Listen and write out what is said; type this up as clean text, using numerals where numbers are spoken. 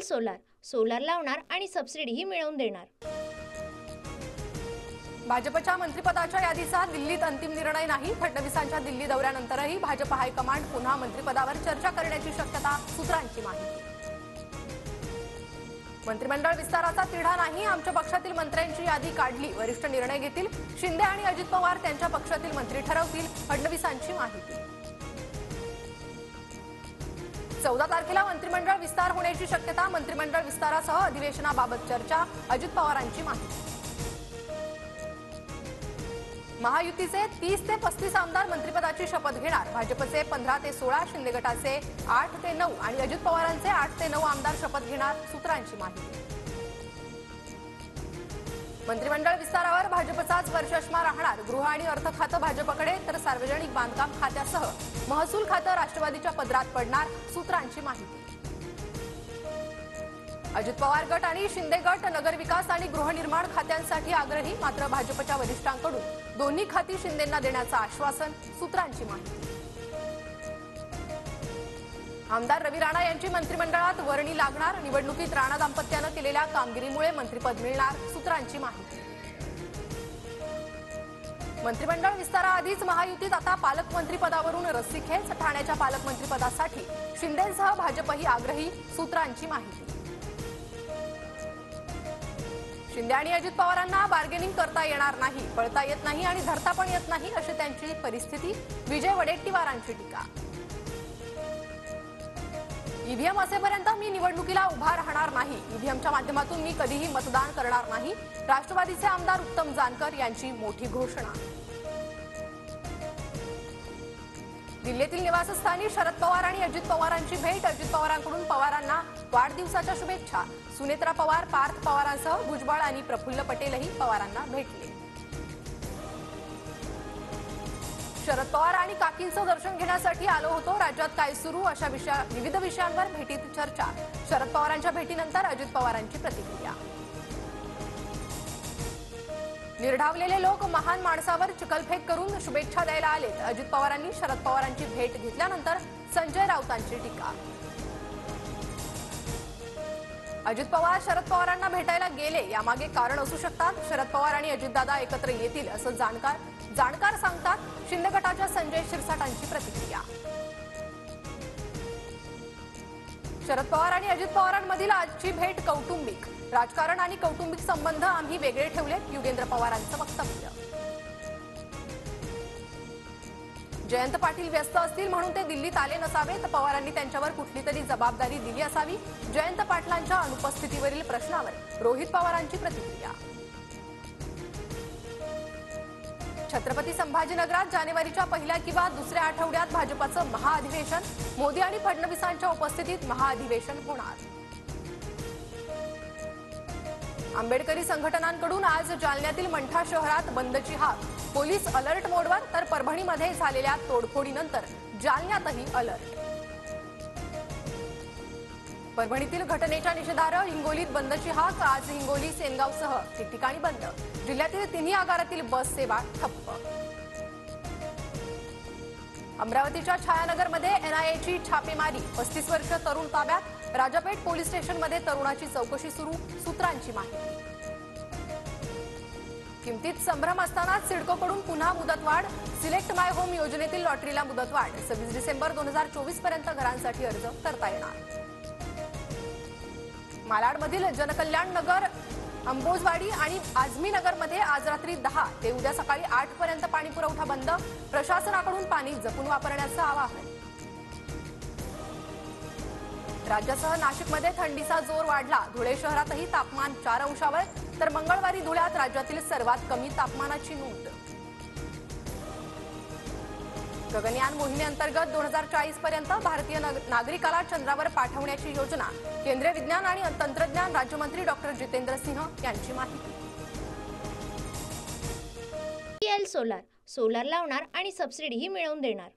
Solar solar लावणार आणि सबसिडीही मिळवून देणार। भाजपच्या मंत्रिपदाच्या यादीचा दिल्लीत अंतिम निर्णय नाही। फडणवीसांच्या दिल्ली दौऱ्यानंतरही भाजप हायकमांड पुन्हा मंत्रिपदावर चर्चा करण्याची शक्यता, सूत्रांची माहिती। मंत्रिमंडळ विस्ताराचा तिढा नाही, आमच्या पक्षातील मंत्र्यांची यादी काढली, वरिष्ठ निर्णय घेतील। शिंदे आणि अजित पवार त्यांच्या पक्षातील मंत्री ठरवतील, फडणवीसांची माहिती। 14 तारखेला मंत्रिमंडळ विस्तार होण्याची शक्यता, मंत्रिमंडळ विस्तारासह अधिवेशनाबाबत चर्चा, अजित पवारांची माहिती। महायुतीचे 30 ते 35 आमदार मंत्रिपदाची शपथ घेणार, भाजपचे 15 ते 16, शिंदे गटाचे 8 ते 9 आणि अजित पवारांचे 8 ते 9 आमदार शपथ घेणार, सूत्रांची माहिती। मंत्रिमंडळ विस्तारावर भाजपचाच वरचष्मा राहणार, गृह आणि अर्थ खातं भाजपकडे तर सार्वजनिक बांधकाम खात्यासह महसूल खातं राष्ट्रवादीच्या पदरात पडणार, सूत्रांची माहिती। अजित पवार गट आणि शिंदे गट नगरविकास आणि गृहनिर्माण खात्यांसाठी आग्रही, मात्र भाजपच्या वरिष्ठांकडून दोन्ही खाती शिंदेंना देण्याचं आश्वासन, सूत्रांची माहिती। आमदार रवी राणा यांची मंत्रिमंडळात वर्णी लागणार, निवडणुकीत राणा दाम्पत्यानं केलेल्या कामगिरीमुळे मंत्रिपद मिळणार, सूत्रांची माहिती। मंत्रिमंडळ विस्ताराआधीच महायुतीत आता पालकमंत्रीपदावरून रस्सीखेच, ठाण्याच्या पालकमंत्रीपदासाठी शिंदेंसह भाजपही आग्रही, सूत्रांची माहिती। शिंदे आणि अजित पवारांना बार्गेनिंग करता येणार नाही, पळता येत नाही आणि धरता पण येत नाही अशी त्यांची परिस्थिती, विजय वडेट्टीवारांची टीका। ईव्हीएम असेपर्यंत मी निवडणुकीला उभा राहणार नाही, ईव्हीएमच्या माध्यमातून मी कधीही मतदान करणार नाही, राष्ट्रवादीचे आमदार उत्तम जानकर यांची मोठी घोषणा। दिल्लीतील निवासस्थानी शरद पवार आणि अजित पवारांची भेट, अजित पवारांकडून पवारांना वाढदिवसाच्या शुभेच्छा, सुनेत्रा पवार, पार्थ पवारांसह भुजबळ आणि प्रफुल्ल पटेलही पवारांना भेटले। शरद पवार आणि काकींचं दर्शन घेण्यासाठी आलो होतो, राज्यात काय सुरू अशा विविध विषयांवर भेटीत चर्चा, शरद पवारांच्या भेटीनंतर अजित पवारांची प्रतिक्रिया। निर्ढावलेले लोक महान माणसावर चिखलफेक करून शुभेच्छा द्यायला आलेत, अजित पवारांनी शरद पवारांची भेट घेतल्यानंतर संजय राऊतांची टीका। अजित पवार शरद पवारांना भेटायला गेले, यामागे कारण असू शकतात, शरद पवार आणि अजितदादा एकत्र येतील असं जाणकार सांगतात, शिंदे गटाच्या संजय शिरसाटांची प्रतिक्रिया। शरद पवार आणि अजित पवारांमधील आजची भेट कौटुंबिक, राजकारण आणि कौटुंबिक संबंध आम्ही वेगळे ठेवलेत, युगेंद्र पवारांचं वक्तव्य। जयंत पाटील व्यस्त असतील म्हणून ते दिल्लीत आले नसावेत, पवारांनी त्यांच्यावर कुठली तरी जबाबदारी दिली असावी, जयंत पाटलांच्या अनुपस्थितीवरील प्रश्नावर रोहित पवारांची प्रतिक्रिया। छत्रपती संभाजीनगरात जानेवारीच्या पहिल्या किंवा दुसऱ्या आठवड्यात भाजपाचं महाअधिवेशन, मोदी आणि फडणवीसांच्या उपस्थितीत महाअधिवेशन होणार। आंबेडकरी संघटनांकडून आज जालन्यातील मंठा शहरात बंदची हाक, पोलीस अलर्ट मोडवर, तर परभणीमध्ये झालेल्या तोडफोडीनंतर जालन्यातही अलर्ट। परभणीतील घटनेच्या निषेधार्थ हिंगोलीत बंदची हाक, आज हिंगोली, सेनगावसह ठिकठिकाणी बंद, जिल्ह्यातील तिन्ही आगारातील बस सेवा ठप्प। अमरावतीच्या छायानगरमध्ये एनआयएची छापेमारी, 35 वर्ष तरुण ताब्यात, राजापेठ पोलीस स्टेशनमध्ये तरुणाची चौकशी सुरू, सूत्रांची माहिती। किमतीत संभ्रम असतानाच सिडकोकडून पुन्हा मुदतवाढ, सिलेक्ट माय होम योजनेतील लॉटरीला मुदतवाढ, 26 डिसेंबर 2024 पर्यंत घरांसाठी अर्ज करता येणार। मालाडमधील जनकल्याण नगर, अंबोजवाडी आणि आझमी नगरमध्ये आज रात्री 10 ते उद्या सकाळी 8 पर्यंत पाणी पुरवठा बंद, प्रशासनाकडून पाणी जपून वापरण्याचं आवाहन। राज्यासह नाशिकमध्ये थंडीचा जोर वाढला, धुळे शहरातही तापमान 4 अंशावर, तर मंगळवारी धुळ्यात राज्यातील सर्वात कमी तापमानाची नोंद। गगनयान मोहिमेअंतर्गत 2040 पर्यंत भारतीय नागरिकाला चंद्रावर पाठवण्याची योजना, केंद्रीय विज्ञान आणि तंत्रज्ञान राज्यमंत्री डॉक्टर जितेंद्र सिंह यांची माहिती। सोलार सोलार लावणार आणि सबसिडीही मिळवून देणार।